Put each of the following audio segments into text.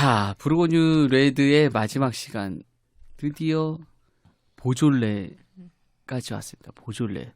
자, 부르고뉴 레드의 마지막 시간. 드디어 보졸레까지 왔습니다. 보졸레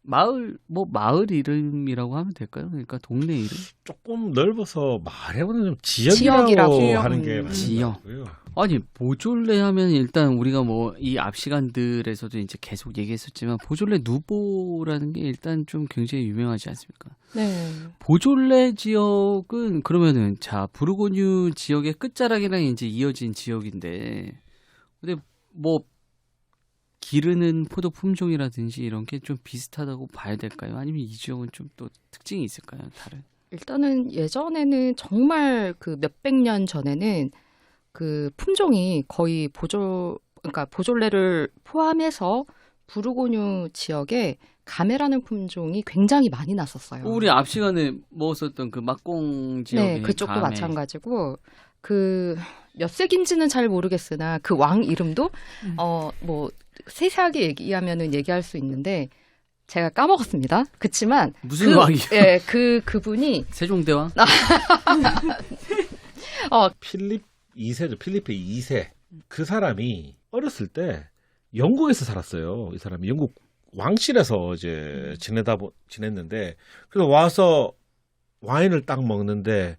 마을 이름이라고 하면 될까요? 그러니까 동네 이름? 조금 넓어서 말해보면 좀 지역이라고. 지역이라고 하는 게 맞는 지역. 것 같고요. 아니, 보졸레 하면 일단 우리가 뭐 이 앞 시간들에서도 이제 계속 얘기했었지만 보졸레 누보라는 게 일단 좀 굉장히 유명하지 않습니까? 네. 보졸레 지역은 그러면은 자, 부르고뉴 지역의 끝자락이랑 이제 이어진 지역인데 근데 뭐 기르는 포도 품종이라든지 이런 게 좀 비슷하다고 봐야 될까요? 아니면 이 지역은 좀 또 특징이 있을까요? 다른? 일단은 예전에는 정말 그 몇백 년 전에는 그 품종이 거의 그러니까 보졸레를 포함해서 부르고뉴 지역에 가메라는 품종이 굉장히 많이 났었어요. 우리 앞 시간에 먹었었던 그 막공 지역의 네, 그쪽도 감에. 마찬가지고 그 몇 세기인지는 잘 모르겠으나 그 왕 이름도 뭐 세세하게 얘기하면은 얘기할 수 있는데 제가 까먹었습니다. 그치만 무슨 왕이요? 예, 그분이 세종대왕? 필립 2세죠. 필리페 2세. 그 사람이 어렸을 때 영국에서 살았어요. 이 사람이 영국 왕실에서 이제 지냈는데 그래서 와서 와인을 딱 먹는데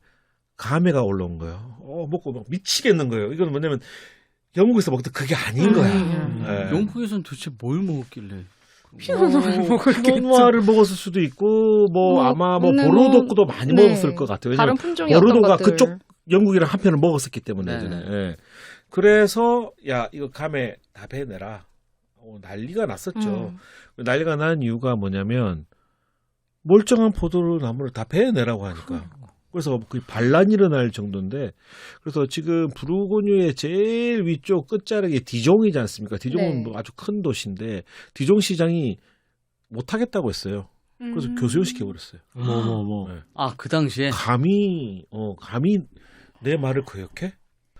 감회가 올라온 거예요. 먹고 막 미치겠는 거예요. 이건 뭐냐면 영국에서 먹던 그게 아닌 거야. 네. 영국에서는 도대체 뭘 먹었길래? 피노누아를 먹었을 수도 있고 뭐 아마 뭐 근데 보르도크도 많이 네. 먹었을 것 같아요. 다른 왜냐면 품종이 어떤 보르도가 것들. 그쪽 영국이랑 한 편을 먹었었기 때문에 네. 예전에. 예. 그래서 야 이거 감에 다 배내라. 난리가 났었죠. 난리가 난 이유가 뭐냐면 멀쩡한 포도나무를 다 배내라고 하니까. 그래서 거의 반란이 일어날 정도인데 그래서 지금 부르고뉴의 제일 위쪽 끝자락이 디종이지 않습니까? 디종은 네. 뭐 아주 큰 도시인데 디종 시장이 못하겠다고 했어요. 그래서 교수시켜버렸어요. 네. 아, 그 당시에? 감히 내 말을 거역해?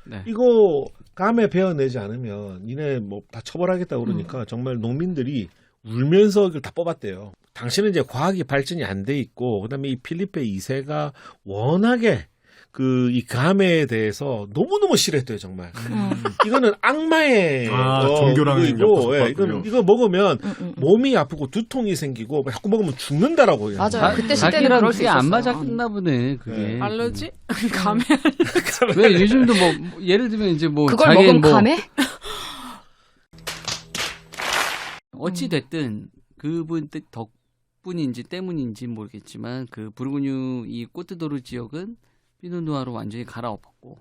네. 이거 감에 베어내지 않으면 니네 뭐 다 처벌하겠다 그러니까 정말 농민들이 울면서 이걸 다 뽑았대요. 당시는 이제 과학이 발전이 안 돼 있고 그다음에 이 필리페 2세가 워낙에 그 이 감에 대해서 너무너무 싫어했대요, 정말. 이거는 악마의 종교랑 이거 이거 먹으면 몸이 아프고 두통이 생기고 자꾸 먹으면 죽는다라고. 맞아요. 그때 시대는 자기랑 그럴 수 그게 안 있었어요. 맞았나 보네, 그게. 네. 알러지? 감에 왜 요즘도 뭐 예를 들면 이제 뭐 그걸 자기는 먹으면 뭐 감해? 어찌 됐든 그분 덕분인지 때문인지 모르겠지만 그 부르고뉴 이 꼬트도르 지역은 피노누아로 완전히 갈아엎었고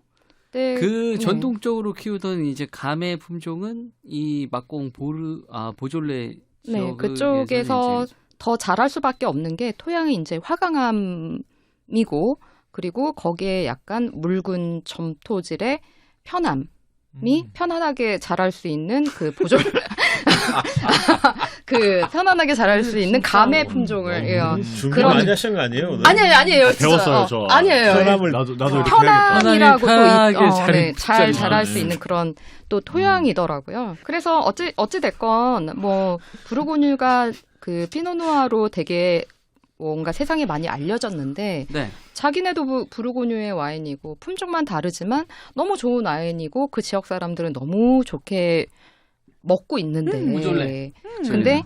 네. 그 전통적으로 키우던 이제 감의 품종은 이 막공 보졸레 네, 지역에서 그쪽에서 이제 더 잘할 수밖에 없는 게 토양이 이제 화강암이고 그리고 거기에 약간 묽은 점토질의 편안하게 자랄 수 있는 그 그 편안하게 자랄 수 있는 감의 품종을 준비 그런- 많이 하신 거 아니에요? 오늘? 아니에요 진짜. 배웠어요, 저. 아니에요. 사람을 나도 이렇게 해야겠다. 편안이라고 편하게 잘 자랄 자랄 수 있는 그런 또 토양이더라고요. 그래서 어찌 됐건 뭐 부르고뉴가 그 피노누아로 되게 뭔가 세상에 많이 알려졌는데 네. 자기네도 부르고뉴의 와인이고 품종만 다르지만 너무 좋은 와인이고 그 지역 사람들은 너무 좋게 먹고 있는데 보졸레. 근데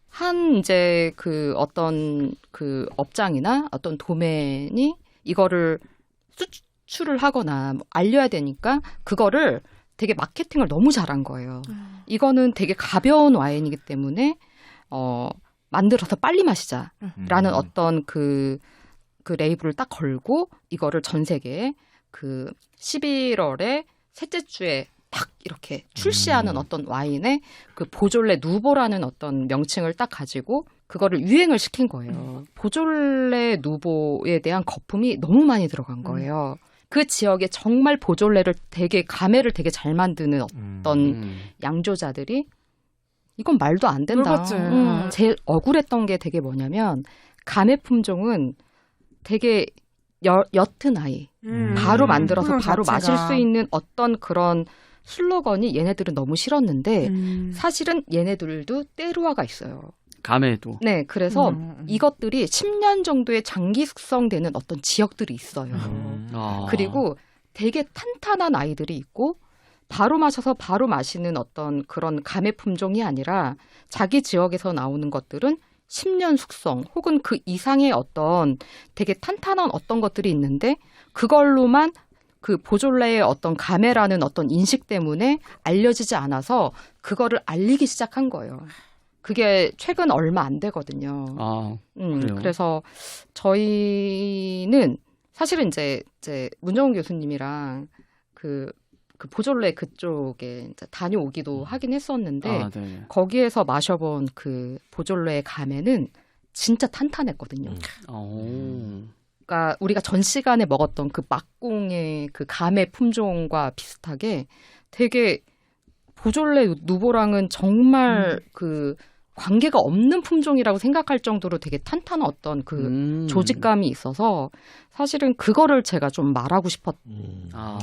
한 이제 그 어떤 그 업장이나 어떤 도맨이 이거를 수출을 하거나 뭐 알려야 되니까 그거를 되게 마케팅을 너무 잘한 거예요. 이거는 되게 가벼운 와인이기 때문에 만들어서 빨리 마시자라는 어떤 그 레이블을 딱 걸고 이거를 전 세계에 그 11월에 셋째 주에 딱 이렇게 출시하는 어떤 와인에 그 보졸레 누보라는 어떤 명칭을 딱 가지고 그거를 유행을 시킨 거예요. 보졸레 누보에 대한 거품이 너무 많이 들어간 거예요. 그 지역에 정말 보졸레를 감회를 되게 잘 만드는 어떤 양조자들이 이건 말도 안 된다. 맞지. 제일 억울했던 게 되게 뭐냐면 감의 품종은 되게 옅은 아이 바로 만들어서 품종 바로 자체가. 마실 수 있는 어떤 그런 슬로건이 얘네들은 너무 싫었는데 사실은 얘네들도 때루아가 있어요. 감에도. 네, 그래서 이것들이 10년 정도의 장기 숙성되는 어떤 지역들이 있어요. 아. 그리고 되게 탄탄한 아이들이 있고 바로 마셔서 바로 마시는 어떤 그런 감의 품종이 아니라 자기 지역에서 나오는 것들은 10년 숙성 혹은 그 이상의 어떤 되게 탄탄한 어떤 것들이 있는데 그걸로만 그 보졸레의 어떤 감회라는 어떤 인식 때문에 알려지지 않아서 그거를 알리기 시작한 거예요. 그게 최근 얼마 안 되거든요. 아, 그래요? 그래서 저희는 사실은 이제 문정훈 교수님이랑 그 보졸레 그쪽에 이제 다녀오기도 하긴 했었는데 아, 네. 거기에서 마셔본 그 보졸레 감에는 진짜 탄탄했거든요. 오. 그러니까 우리가 전 시간에 먹었던 그 막공의 그 감의 품종과 비슷하게 되게 보졸레 누보랑은 정말 그 관계가 없는 품종이라고 생각할 정도로 되게 탄탄한 어떤 그 조직감이 있어서 사실은 그거를 제가 좀 말하고 싶었던 아.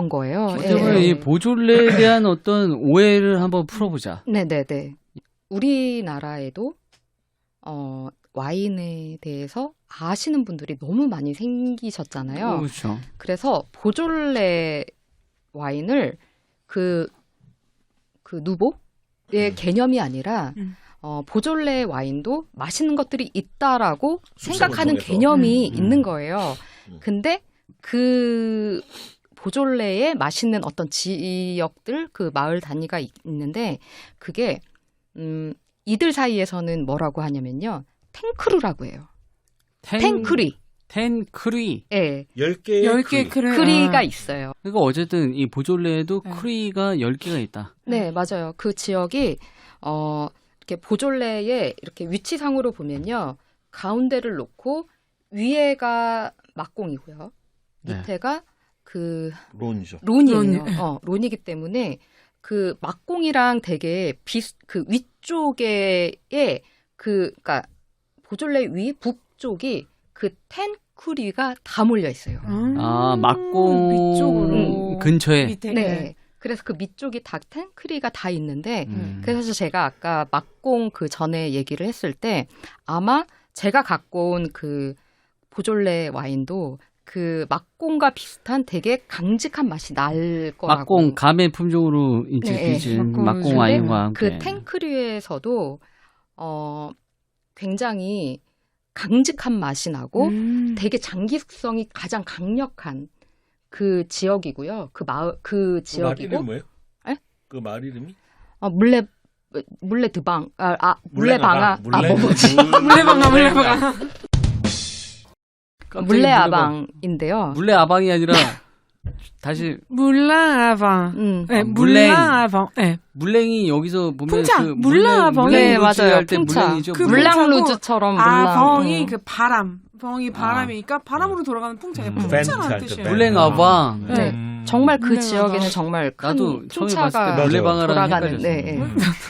거예요. 어떻게 보면 이 보졸레에 대한 어떤 오해를 한번 풀어보자. 네네네. 우리나라에도 와인에 대해서 아시는 분들이 너무 많이 생기셨잖아요. 그렇죠. 그래서 보졸레 와인을 그 누보의 개념이 아니라 보졸레 와인도 맛있는 것들이 있다라고 생각하는 통해서. 개념이 있는 거예요. 근데 그 보졸레에 맛있는 어떤 지역들, 그 마을 단위가 있는데 그게 이들 사이에서는 뭐라고 하냐면요. 탱크루라고 해요. 탱크리. 텐크리. 예. 10개의 10개 크리가 있어요. 그러니까 어쨌든 이 보졸레에도 네. 크리가 10개가 있다. 네, 맞아요. 그 지역이 이렇게 보졸레의 이렇게 위치상으로 보면요. 가운데를 놓고 위에가 막공이고요. 네. 밑에가 그 론이죠. 론이에요. 론이기 때문에 그 막공이랑 되게 그 위쪽에 그러니까 보졸레 위 북쪽이 그 텐쿠리가 다 몰려 있어요. 아, 막공 위쪽으로 근처에. 밑에. 네. 그래서 그 밑쪽이 다 텐크리가 다 있는데 음. 그래서 제가 아까 막공 그 전에 얘기를 했을 때 아마 제가 갖고 온 그 보졸레 와인도 그 막공과 비슷한 되게 강직한 맛이 날 거라고. 막공 감의 품종으로 이제 네, 빚은 막공 막공 근데 와인과 함께. 그 탱크류에서도 굉장히 강직한 맛이 나고 되게 장기 숙성이 가장 강력한 그 지역이고요. 그 마을 그 그 말 지역이고 이름이 뭐예요? 에? 그 말 이름이? 물레드방 물레방아 뭐지? 물레방아. 깜짝이야, 물레아방인데요. 물레 아방이 아니라 다시 물랑아방. 네, 물냉. 물랑아방. 네. 물냉이 여기서 보면 풍차, 그 물레아방이. 네, 맞아요. 할때 풍차. 물냉이죠. 그 물냉. 물랑루즈처럼 벙이 그 바람. 벙이 바람이니까 바람으로 돌아가는 풍차에 음. 풍차라는 벤트 뜻이에요. 물냉아방. 네. 정말 그 물레아방. 지역에는 정말 큰 나도 처음에 봤을 풍차가 때 물레방아라는 돌아가는 헷갈렸어. 네.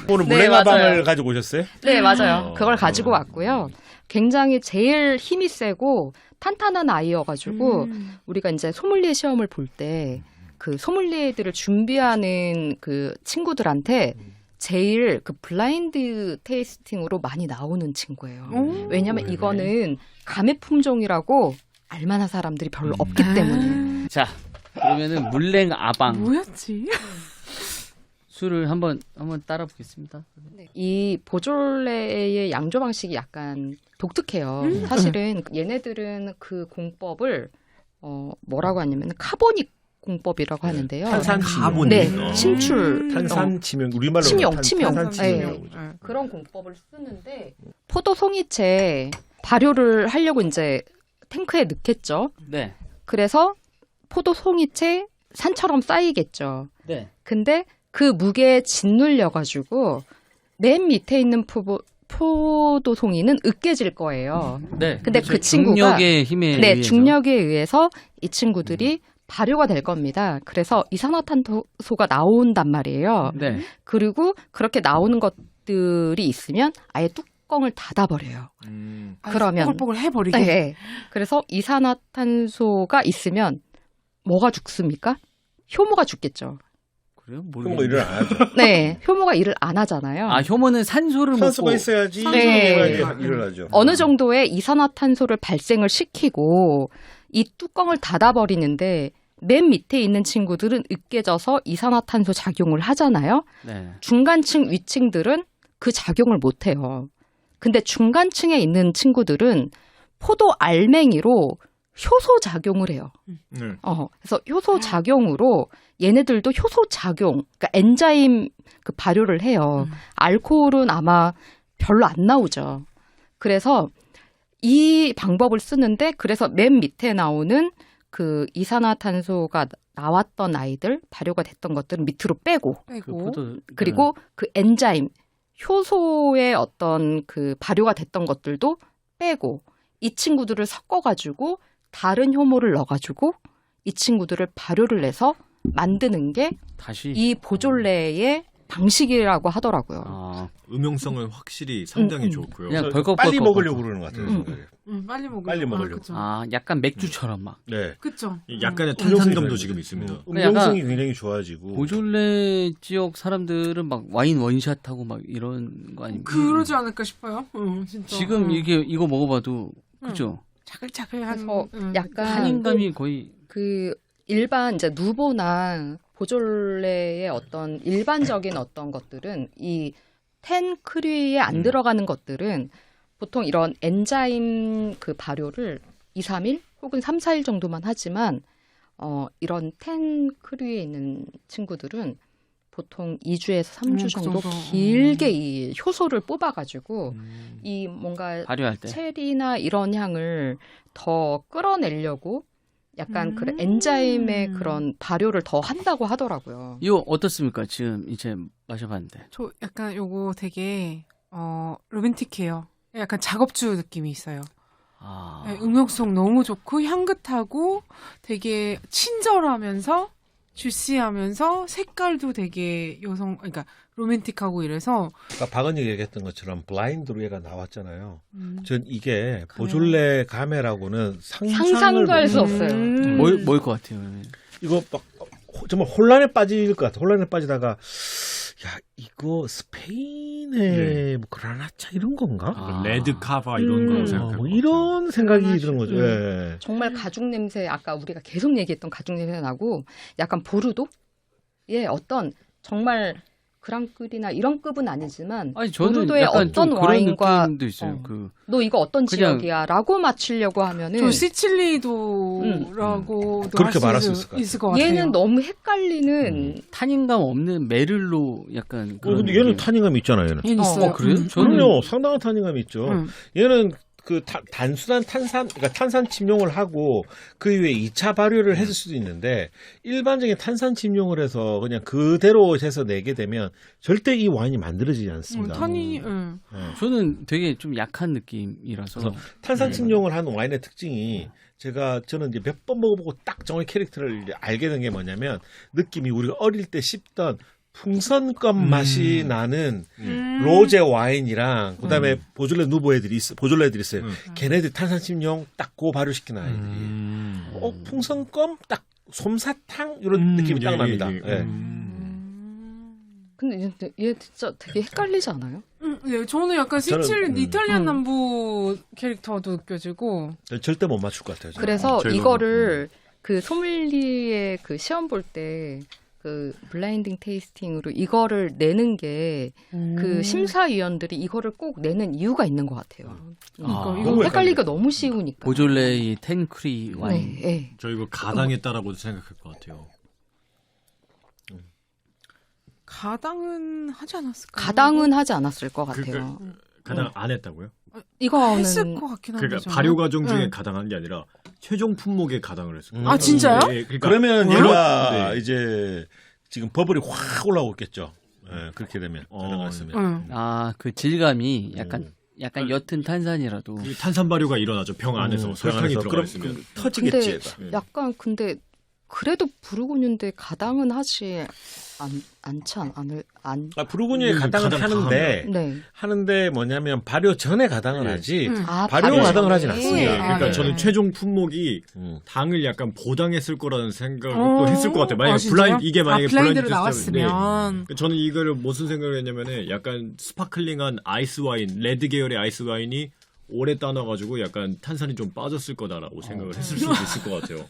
오늘 네, 물냉아방을 맞아요. 가지고 오셨어요? 네, 맞아요. 그걸 가지고 왔고요. 굉장히 제일 힘이 세고 탄탄한 아이여가지고 우리가 이제 소믈리에 시험을 볼 때 그 소믈리에들을 준비하는 그 친구들한테 제일 그 블라인드 테이스팅으로 많이 나오는 친구예요. 왜냐하면 이거는 감의 품종이라고 알만한 사람들이 별로 없기 때문에. 자, 그러면은 물냉아방 뭐였지? 술을 한번 따라 보겠습니다. 이 보졸레의 양조 방식이 약간 독특해요. 사실은 얘네들은 그 공법을 뭐라고 하냐면 카보닉 공법이라고 하는데요. 탄산 치명. 네, 침출. 탄산 치명. 우리말로 침용. 탄산 치명. 그런 공법을 쓰는데 포도 송이채 발효를 하려고 이제 탱크에 넣겠죠. 네. 그래서 포도 송이채 산처럼 쌓이겠죠. 네. 근데 그 무게에 짓눌려 가지고 맨 밑에 있는 포도 송이는 으깨질 거예요. 네. 근데 그렇죠. 그 친구가 중력의 힘에 네, 의해서. 중력에 의해서 이 친구들이 발효가 될 겁니다. 그래서 이산화탄소가 나온단 말이에요. 네. 그리고 그렇게 나오는 것들이 있으면 아예 뚜껑을 닫아버려요. 그러면 뽀글뽀글 해버리게. 네. 그래서 이산화탄소가 있으면 뭐가 죽습니까? 효모가 죽겠죠. 그래요? 그런 거 모르겠네. 일을 안 하죠. 네, 효모가 일을 안 하잖아요. 아, 효모는 산소를 산소가 먹고 있어야지 네. 일을 하죠. 어느 정도의 이산화탄소를 발생을 시키고 이 뚜껑을 닫아버리는데 맨 밑에 있는 친구들은 으깨져서 이산화탄소 작용을 하잖아요. 네. 중간층, 위층들은 그 작용을 못해요. 근데 중간층에 있는 친구들은 포도 알맹이로 효소 작용을 해요. 네. 그래서 효소 작용으로 얘네들도 효소 작용, 그러니까 엔자임 그 발효를 해요. 알코올은 아마 별로 안 나오죠. 그래서 이 방법을 쓰는데 그래서 맨 밑에 나오는 그 이산화탄소가 나왔던 아이들, 발효가 됐던 것들은 밑으로 빼고 그 아이고. 포도 그리고 그 엔자임, 효소의 어떤 그 발효가 됐던 것들도 빼고 이 친구들을 섞어가지고 다른 효모를 넣어가지고 이 친구들을 발효를 해서 만드는 게 다시 이 보졸레의 방식이라고 하더라고요. 아, 음용성은 확실히 상당히 좋고요. 그냥 그래서 벌컥 빨리 벌컥 먹으려고 벌컥. 그러는 것 같아요. 음. 생각에. 빨리 먹으려고. 빨리 먹으려고. 그쵸. 아, 약간 맥주처럼 막. 네. 그쵸. 약간의 음용성이 탄산감도 좋아지죠. 지금 있습니다. 음용성이 굉장히 좋아지고. 보졸레 지역 사람들은 막 와인 원샷하고 막 이런 거 아닙니까? 그러지 않을까 싶어요. 진짜. 지금 이거 먹어봐도 그죠? 자글자글한. 그래서 약간 탄닌감이 거의 그 일반 이제 누보나 보졸레의 어떤 일반적인 어떤 것들은 이 텐크리에 안 들어가는 것들은 보통 이런 엔자임 그 발효를 2, 3일 혹은 3, 4일 정도만 하지만 이런 텐크리에 있는 친구들은 보통 2주에서 3주 그 정도 정도. 길게 이 효소를 뽑아가지고 이 뭔가 발효할 때. 체리나 이런 향을 더 끌어내려고 약간 그런 엔자임의 그런 발효를 더 한다고 하더라고요. 이거 어떻습니까? 지금 이제 마셔봤는데. 저 약간 요거 되게 로맨틱해요. 약간 작업주 느낌이 있어요. 아, 네, 음용성 너무 좋고 향긋하고 되게 친절하면서 주시하면서 색깔도 되게 그러니까 로맨틱하고 이래서 아까 박은희가 얘기했던 것처럼 블라인드로 얘가 나왔잖아요. 전 이게 그래요? 보졸레 가메라고는 상상도 할 수 못해요. 없어요. 뭐일 것 같아요? 그러면? 이거 막 정말 혼란에 빠질 것 같아. 혼란에 빠지다가 야 이거 스페인의 뭐 그라나차 이런 건가? 아. 레드 카바 이런 거 생각할 뭐 것 이런 생각이 그라나차. 드는 거죠. 예. 정말 가죽 냄새, 아까 우리가 계속 얘기했던 가죽 냄새 나고 약간 보르도의 어떤 정말 그랑크리나 이런 급은 아니지만 아니 저는 보르도의 약간 좀 어떤 그런 와인과 느낌도 있어요. 너 이거 어떤 그냥- 지역이야라고 맞추려고 하면은 저 시칠리도라고 그렇게 말할 수 있을 것 같아요. 얘는 너무 헷갈리는 탄닌감 없는 메를로 약간 그런. 근데 얘는 느낌. 탄닌감이 있잖아요. 얘는. 얘는 있어요. 그래요? 저는 그럼요. 상당한 탄닌감이 있죠. 음. 얘는 그 단순한 그러니까 탄산 침용을 하고 그 이후에 2차 발효를 했을 수도 있는데 일반적인 탄산 침용을 해서 그냥 그대로 해서 내게 되면 절대 이 와인이 만들어지지 않습니다. 탄이 저는 되게 좀 약한 느낌이라서. 그래서 탄산 침용을 한 와인의 특징이 저는 이제 몇 번 먹어보고 딱 정확히 캐릭터를 이제 알게 된 게 뭐냐면 느낌이 우리가 어릴 때 씹던 풍선껌 맛이 나는 로제 와인이랑 그다음에 보졸레 누보애들이 보졸레들이 있어요. 걔네들 탄산 침용 딱 고 발효시킨 아이들이. 풍선껌 딱 솜사탕 이런 느낌이 딱 납니다. 예. 근데 얘 진짜 되게 헷갈리지 않아요? 네, 저는 약간 저는, 이탈리안 남부 캐릭터도 느껴지고 절대 못 맞출 것 같아요. 저는. 그래서 저희가 이거를 그 소믈리에 그 시험 볼 때 그 블라인딩 테이스팅으로 이거를 내는 게 그 심사위원들이 이거를 꼭 내는 이유가 있는 것 같아요. 아, 이거 헷갈리기가 너무 쉬우니까. 보졸레의 텐크리 와인. 네, 네. 저 이거 가당했다라고 생각할 것 같아요. 가당은 하지 않았을까요? 가당은 하지 않았을 것 같아요. 가당 안 했다고요? 이거는 했을 것 같긴 한데. 그러니까 저는. 발효 과정 중에 응. 가당한 게 아니라 최종 품목에 가당을 했을 거예요. 아, 진짜요? 네, 그러니까 그러면 물론- 얘가 네. 이제 지금 버블이 확 올라오고 있겠죠. 예, 그렇게 되면 가능했으면. 응. 아, 그 질감이 약간 옅은 탄산이라도. 이 탄산 발효가 일어나죠. 병 안에서 설탕이 들어가 그럼 있으면. 터지겠지. 근데 얘가. 약간 근데 그래도 부르고뉴인데 가당은 하지 부르고뉴에 가당은 가당 하는데 네. 하는데 뭐냐면 발효 전에 가당을 네. 하지 아, 발효 발효 가당을 전에. 하진 않습니다. 그러니까 네. 저는 최종 품목이 당을 약간 보장했을 거라는 생각을 어. 또 했을 것 같아요. 만약에 진짜요? 블라인드 이게 만약에 블라인드로 시스템- 나왔으면 네. 저는 이거를 무슨 생각을 했냐면은 약간 스파클링한 아이스 와인, 레드 계열의 아이스 와인이 오래 따놔가지고 약간 탄산이 좀 빠졌을 거다라고 생각을 했을 수도 있을 것 같아요.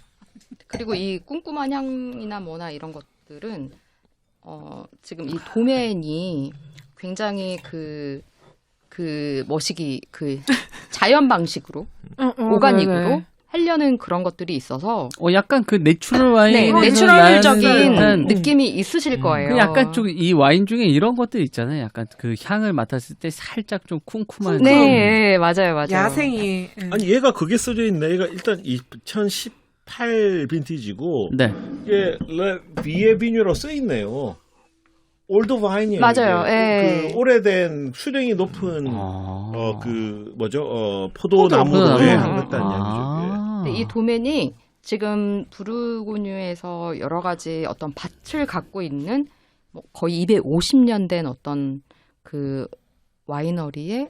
그리고 이 쿰쿰한 향이나 뭐나 이런 것들은 지금 이 도면이 굉장히 그 머시기 자연 방식으로 오가닉으로 네네. 하려는 그런 것들이 있어서 약간 그 내추럴 와인. 네, 내추럴적인 느낌이 있으실 거예요. 그 약간 좀 이 와인 중에 이런 것들 있잖아요. 약간 그 향을 맡았을 때 살짝 좀 쿰쿰한. 네, 맞아요, 맞아요. 야생이 아니 얘가 그게 써져 있네. 얘가 일단 2018 빈티지고 네. 이게 위에 비뉴로 써 있네요. 올드 와인이에요. 맞아요. 이게. 예. 그 오래된 수령이 높은 아. 포도나무로 포도나무. 함겼다는 얘기죠. 근데 이 도면이 지금 부르고뉴에서 여러 가지 어떤 밭을 갖고 있는 뭐 거의 250년 된 어떤 그 와이너리의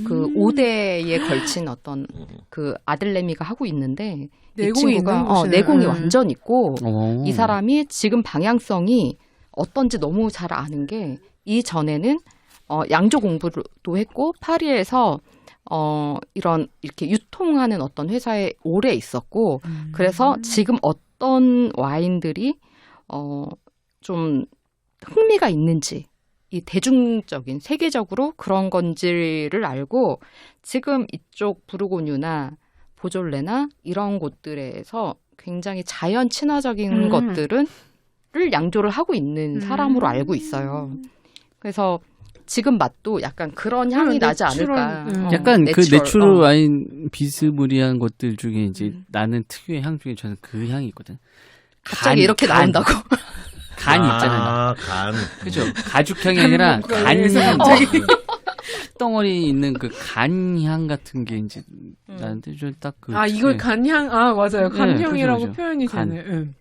그 5대에 걸친 어떤 그 아들내미가 하고 있는데 이 내공이 친구가 있는 곳이네. 내공이 완전 있고 오. 이 사람이 지금 방향성이 어떤지 너무 잘 아는 게 이전에는 양조 공부도 했고 파리에서 이런 이렇게 유통하는 어떤 회사에 오래 있었고 그래서 지금 어떤 와인들이 좀 흥미가 있는지 이 대중적인 세계적으로 그런 건지를 알고 지금 이쪽 부르고뉴나 보졸레나 이런 곳들에서 굉장히 자연 친화적인 것들을 양조를 하고 있는 사람으로 알고 있어요. 그래서 지금 맛도 약간 그런 향이 나지 않을까. 약간 그 내추럴, 내추럴 와인 비스무리한 것들 중에 이제 나는 특유의 향 중에 저는 그 향이 있거든. 갑자기 이렇게 나온다고. 간 있잖아요. 아, 간. 그죠? 가죽향이 아니라 그래서 간 갑자기. 덩어리 있는 그 간향 같은 게 이제 나한테 좀 딱 그 이걸 간향, 맞아요. 간향이라고 그죠. 표현이 간. 되네. 응.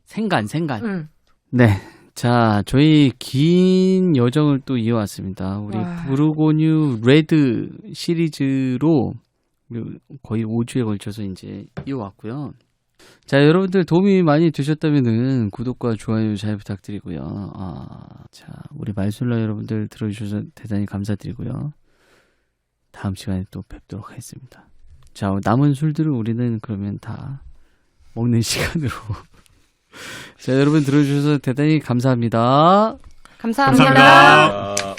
생간. 응. 네. 자, 저희 긴 여정을 또 이어왔습니다. 우리 와. 부르고뉴 레드 시리즈로 거의 5주에 걸쳐서 이제 이어왔고요. 자, 여러분들 도움이 많이 되셨다면은 구독과 좋아요 잘 부탁드리고요. 자, 우리 말술라 여러분들 들어주셔서 대단히 감사드리고요. 다음 시간에 또 뵙도록 하겠습니다. 자, 남은 술들을 우리는 그러면 다 먹는 시간으로. 자, 여러분 들어주셔서 대단히 감사합니다. 감사합니다. 감사합니다.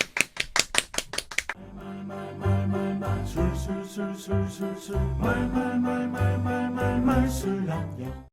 술술술술술술 말말말말말말술랑요